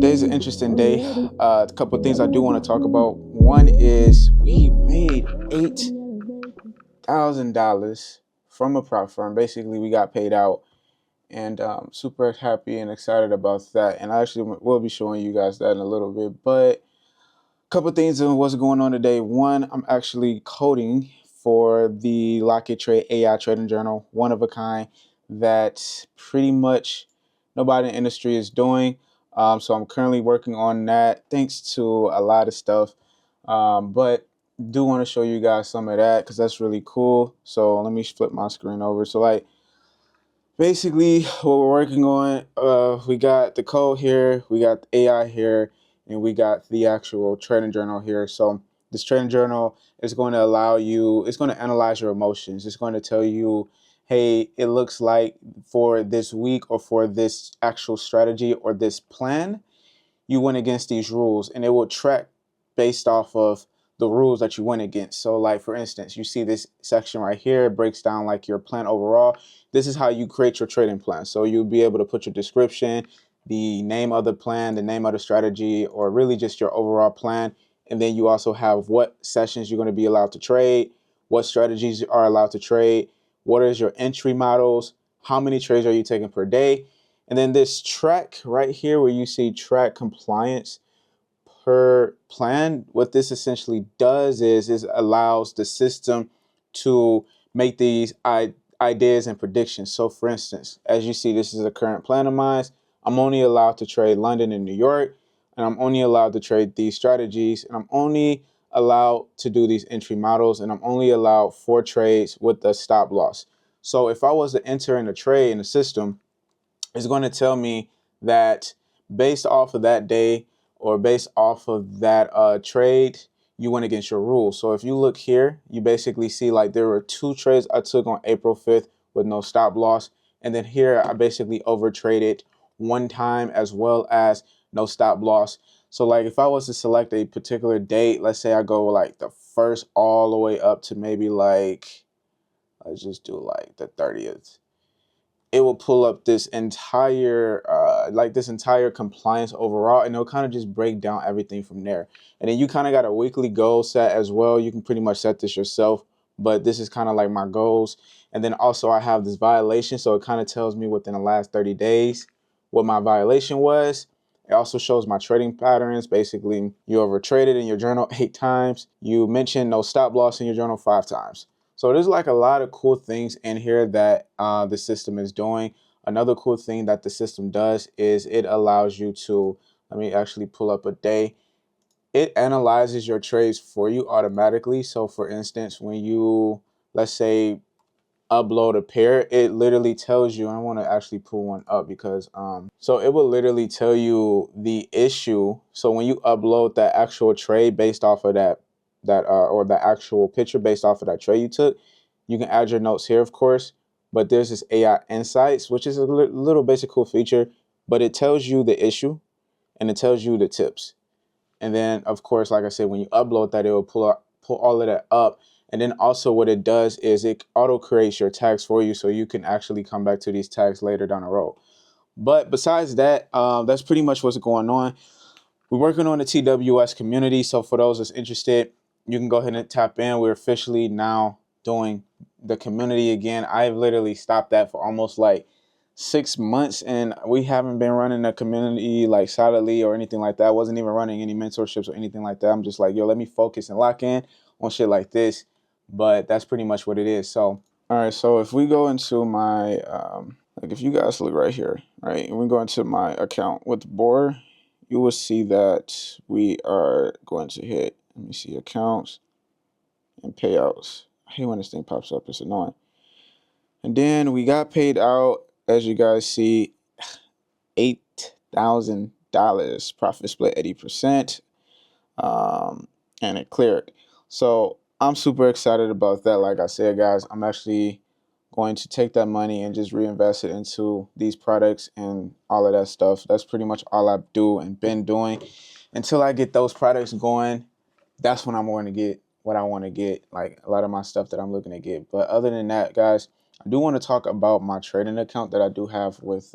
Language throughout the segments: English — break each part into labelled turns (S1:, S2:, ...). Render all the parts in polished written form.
S1: Today's an interesting day. A couple of things I do want to talk about. One is we made $8,000 from a prop firm. Basically, we got paid out, and super happy and excited about that. And I actually will be showing you guys that in a little bit. But a couple of things of what's going on today. One, I'm actually coding for the Lock It Trade AI trading journal, one of a kind that pretty much nobody in the industry is doing. So I'm currently working on that, thanks to a lot of stuff. But do want to show you guys some of that because that's really cool. So let me flip my screen over. So like basically what we're working on, we got the code here, we got the AI here, and we got the actual trading journal here. So this trading journal is going to allow you, it's going to analyze your emotions. It's going to tell you, hey, it looks like for this week or for this actual strategy or this plan, you went against these rules, and it will track based off of the rules that you went against. So like for instance, you see this section right here, it breaks down like your plan overall. This is how you create your trading plan. So you'll be able to put your description, the name of the plan, the name of the strategy, or really just your overall plan. And then you also have what sessions you're going to be allowed to trade, what strategies are allowed to trade, what is your entry models, how many trades are you taking per day. And then this track right here where you see track compliance per plan, what this essentially does is allows the system to make these ideas and predictions. So for instance, as you see, this is a current plan of mine. I'm only allowed to trade London and New York, and I'm only allowed to trade these strategies, and I'm only allowed to do these entry models, and I'm only allowed 4 trades with the stop loss. So if I was to enter in a trade in the system, it's going to tell me that based off of that day or based off of that trade, you went against your rules. So if you look here, you basically see like there were 2 trades I took on April 5th with no stop loss. And then here I basically over traded 1 time as well as no stop loss. So like if I was to select a particular date, let's say I go like the 1st all the way up to maybe like, let's just do like the 30th. It will pull up this entire this entire compliance overall, and it'll kind of just break down everything from there. And then you kind of got a weekly goal set as well. You can pretty much set this yourself, but this is kind of like my goals. And then also I have this violation, so it kind of tells me within the last 30 days what my violation was. It also shows my trading patterns. Basically, you over traded in your journal 8 times. You mentioned no stop loss in your journal 5 times. So there's like a lot of cool things in here that the system is doing. Another cool thing that the system does is it allows you to, let me actually pull up a day. It analyzes your trades for you automatically. So for instance, when you, let's say, upload a pair, it literally tells you, and I want to actually pull one up because so it will literally tell you the issue. So when you upload that actual trade based off of that or the actual picture based off of that trade you took, you can add your notes here, of course. But there's this AI insights, which is a little basic cool feature, but it tells you the issue and it tells you the tips. And then of course, like I said, when you upload that, it will pull all of that up. And then also what it does is it auto creates your tags for you, so you can actually come back to these tags later down the road. But besides that, that's pretty much what's going on. We're working on the TWS community. So for those that's interested, you can go ahead and tap in. We're officially now doing the community again. I've literally stopped that for almost like 6 months, and we haven't been running a community like solidly or anything like that. I wasn't even running any mentorships or anything like that. I'm just like, yo, let me focus and lock in on shit like this. But that's pretty much what it is. So all right, so if we go into my like if you guys look right here, right, and we go into my account with boer, you will see that we are going to hit, let me see, accounts and payouts. I hate when this thing pops up, it's annoying. And then we got paid out, as you guys see, $8,000, profit split 80%, and it cleared. So I'm super excited about that. Like I said, guys, I'm actually going to take that money and just reinvest it into these products and all of that stuff. That's pretty much all I do and been doing. Until I get those products going, that's when I'm going to get what I want to get, like a lot of my stuff that I'm looking to get. But other than that, guys, I do want to talk about my trading account that I do have with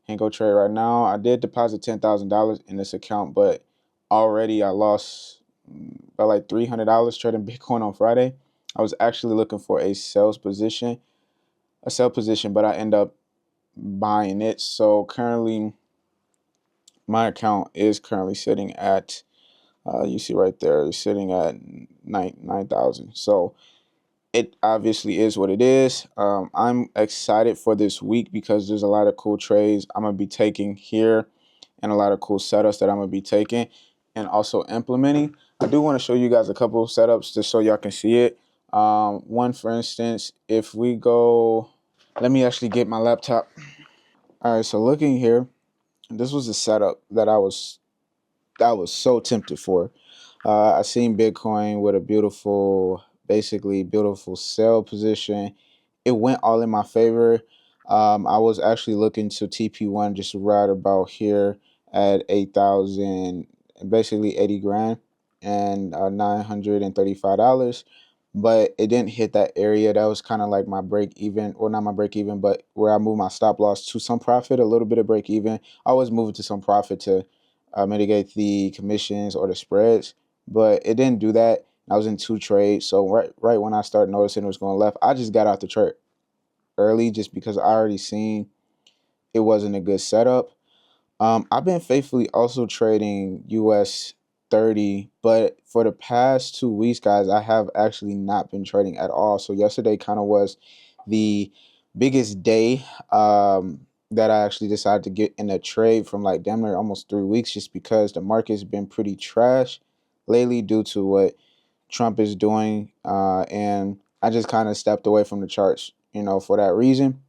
S1: Hanko trade right now. I did deposit $10,000 in this account, but already I lost about like $300 trading Bitcoin on Friday. I was actually looking for a sell position, but I end up buying it. So currently, my account is currently sitting at, you see right there, it's sitting at 9,000. So it obviously is what it is. I'm excited for this week because there's a lot of cool trades I'm gonna be taking here, and a lot of cool setups that I'm gonna be taking and also implementing. I do want to show you guys a couple of setups just so y'all can see it. One, for instance, if we go, let me actually get my laptop. All right, so looking here, this was a setup that I was so tempted for. I seen Bitcoin with a basically beautiful sell position. It went all in my favor. I was actually looking to TP1 just right about here at 8,000, basically 80 grand and $935. But it didn't hit that area. That was kind of like my break even, or not my break even, but where I moved my stop loss to some profit, a little bit of break even. I always move it to some profit to mitigate the commissions or the spreads, but it didn't do that. I was in 2 trades, so right when I started noticing it was going left, I just got out the trade early just because I already seen it wasn't a good setup. I've been faithfully also trading US 30, but for the past 2 weeks, guys, I have actually not been trading at all. So yesterday kind of was the biggest day that I actually decided to get in a trade from like damn near almost 3 weeks, just because the market's been pretty trash lately due to what Trump is doing. And I just kind of stepped away from the charts, for that reason.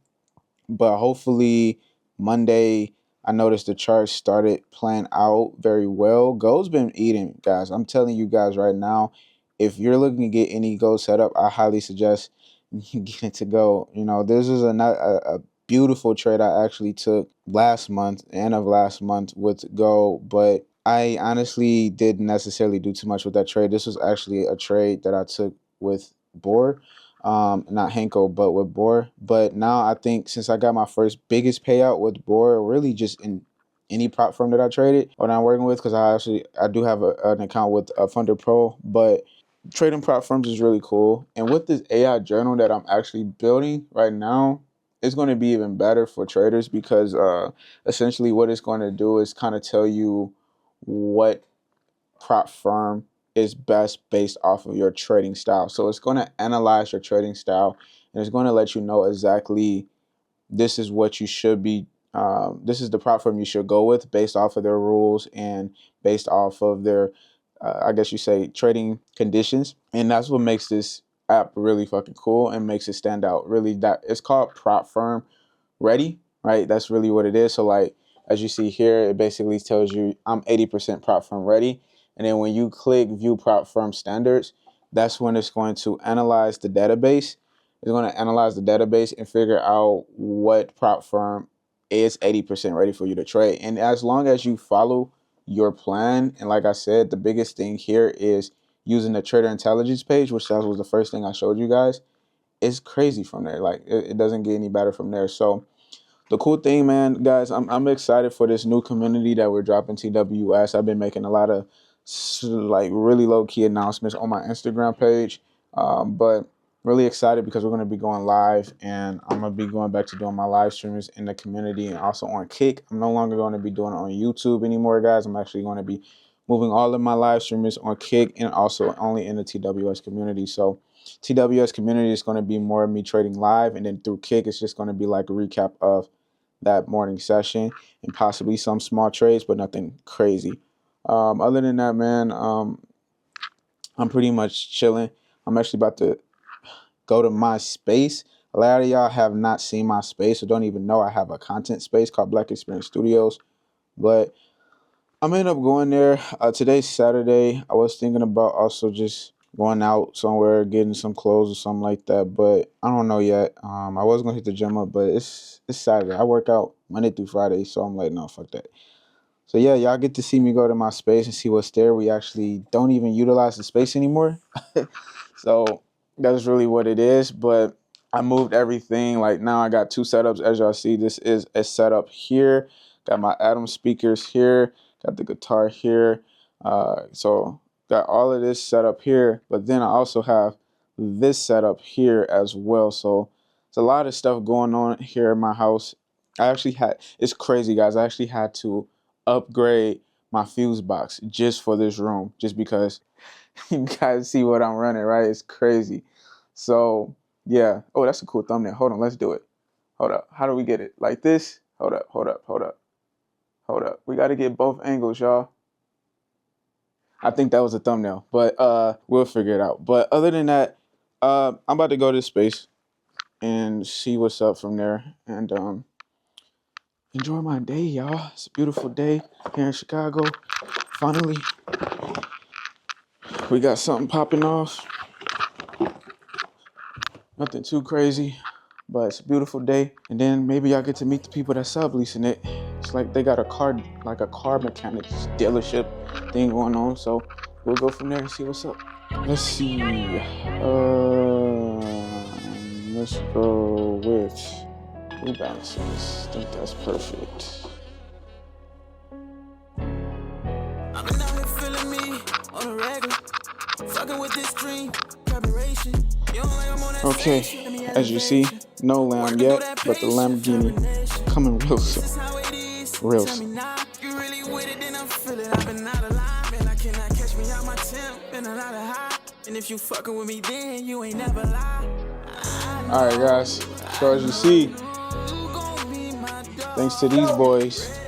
S1: But hopefully Monday, I noticed the charts started playing out very well. Gold's been eating, guys. I'm telling you guys right now, if you're looking to get any gold set up, I highly suggest you get it to go. This is a beautiful trade I actually took last month, end of last month with gold, but I honestly didn't necessarily do too much with that trade. This was actually a trade that I took with boer, not Hanko, but with boer. But now I think since I got my first biggest payout with boer, really just in any prop firm that I traded or that I'm working with, because I do have an account with Funder Pro, but trading prop firms is really cool. And with this AI journal that I'm actually building right now, it's going to be even better for traders because essentially what it's going to do is kind of tell you what prop firm is best based off of your trading style. So it's going to analyze your trading style, and it's going to let you know exactly this is what you should be. This is the prop firm you should go with based off of their rules and based off of their, I guess you say, trading conditions. And that's what makes this app really fucking cool and makes it stand out. Really, that it's called Prop Firm Ready, right? That's really what it is. So like, as you see here, it basically tells you I'm 80% prop firm ready. And then when you click view prop firm standards, that's when it's going to analyze the database. It's going to analyze the database and figure out what prop firm is 80% ready for you to trade. And as long as you follow your plan, and like I said, the biggest thing here is using the trader intelligence page, which that was the first thing I showed you guys. It's crazy from there. Like it doesn't get any better from there. So the cool thing, man, guys, I'm excited for this new community that we're dropping TWS. I've been making a lot of like really low key announcements on my Instagram page, but really excited because we're going to be going live, and I'm going to be going back to doing my live streams in the community and also on Kick. I'm no longer going to be doing it on YouTube anymore, guys. I'm actually going to be moving all of my live streams on Kick and also only in the TWS community. So TWS community is going to be more of me trading live, and then through Kick, it's just going to be like a recap of that morning session and possibly some small trades, but nothing crazy. Other than that, man, I'm pretty much chilling. I'm actually about to go to my space. A lot of y'all have not seen my space or don't even know I have a content space called Black Experience Studios, but I'm ended up going there. Today's Saturday. I was thinking about also just going out somewhere, getting some clothes or something like that, but I don't know yet. I was gonna hit the gym up, but it's Saturday. I work out Monday through Friday, so I'm like, no, fuck that. So yeah, y'all get to see me go to my space and see what's there. We actually don't even utilize the space anymore. So that's really what it is. But I moved everything. Like now I got 2 setups. As y'all see, this is a setup here. Got my Atom speakers here. Got the guitar here. So got all of this set up here. But then I also have this setup here as well. So it's a lot of stuff going on here in my house. It's crazy, guys. I actually had to upgrade my fuse box just for this room, just because you guys see what I'm running, right? It's crazy. So yeah. Oh, that's a cool thumbnail. Hold on, let's do it. Hold up. How do we get it? Like this? Hold up, hold up, hold up, hold up. We got to get both angles, y'all. I think that was a thumbnail, but we'll figure it out. But other than that, I'm about to go to space and see what's up from there, and enjoy my day, y'all. It's a beautiful day here in Chicago. Finally, we got something popping off. Nothing too crazy, but it's a beautiful day. And then maybe y'all get to meet the people that's subleasing it. It's like they got a car mechanics dealership thing going on. So we'll go from there and see what's up. Let's see. Let's go with Blue Balances. I think that's perfect. I've been out here feeling me on a regular. Fucking with this dream, preparation. Okay, as you see, no lamb yet, but the Lamborghini coming real soon. Real soon. Alright guys, so as you see, thanks to these boys,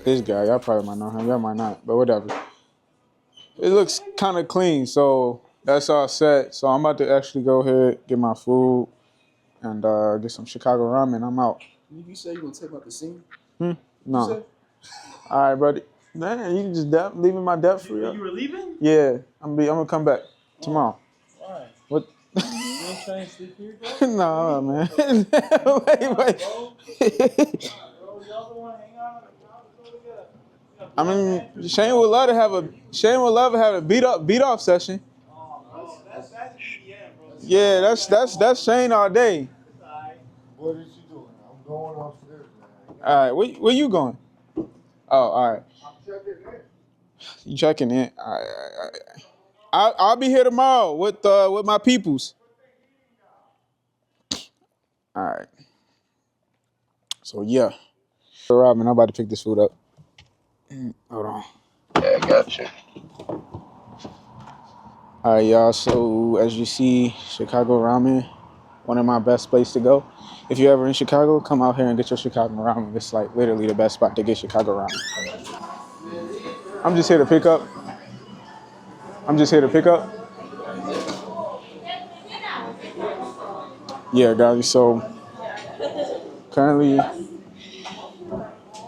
S1: this guy, y'all probably might know him, y'all might not, but whatever. It looks kind of clean, so that's all set. So I'm about to actually go ahead, get my food, and get some Chicago ramen. I'm out.
S2: You say you gonna take out the scene?
S1: No. All right, buddy. Man, you just leaving my depth for you.
S2: You were leaving?
S1: Yeah, I'm gonna come back tomorrow.
S2: Why?
S1: What?
S2: You ain't trying to sleep here, bro?
S1: No, man. Wait. I mean, Shane would love to have a beat off session.
S2: That's EDM, bro.
S1: Yeah, that's Shane all day.
S3: What is she doing? I'm going upstairs, man.
S1: All right, where you going? Oh, all right.
S3: I'm checking in.
S1: You checking in? All right. I'll be here tomorrow with my peoples. All right. So yeah, Robin, I'm about to pick this food up. Hold on. Yeah, I got you. All right, y'all. So as you see, Chicago ramen, one of my best places to go. If you're ever in Chicago, come out here and get your Chicago ramen. It's like literally the best spot to get Chicago ramen. I'm just here to pick up. Yeah, guys. So currently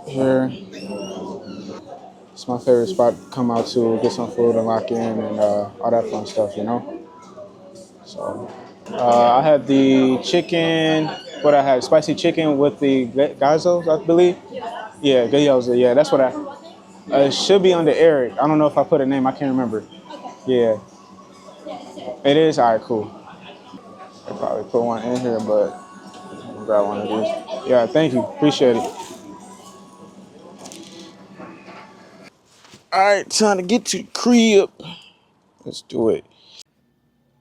S1: here. It's my favorite spot to come out to, get some food and lock in and all that fun stuff, you know? So I had the chicken, spicy chicken with the gazos, I believe. Yeah, gyoza, yeah, that's what it should be under Eric. I don't know if I put a name, I can't remember. Yeah, it is, all right, cool. I probably put one in here, but I'll grab one of these. Yeah, thank you, appreciate it. All right, time to get to the crib. Let's do it.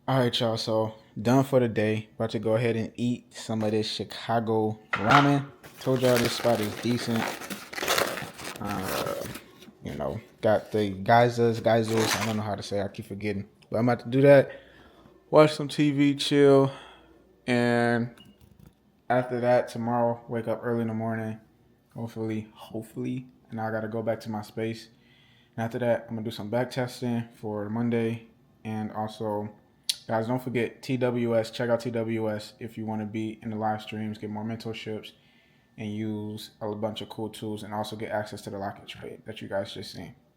S1: All right, y'all. So done for the day. About to go ahead and eat some of this Chicago ramen. Told y'all this spot is decent. You know, got the geysers. I don't know how to say it. I keep forgetting. But I'm about to do that. Watch some TV, chill, and after that, tomorrow, wake up early in the morning. Hopefully, and I gotta go back to my space. And after that, I'm gonna do some back testing for Monday, and also, guys, don't forget TWS. Check out TWS if you want to be in the live streams, get more mentorships, and use a bunch of cool tools, and also get access to the locket trade that you guys just seen.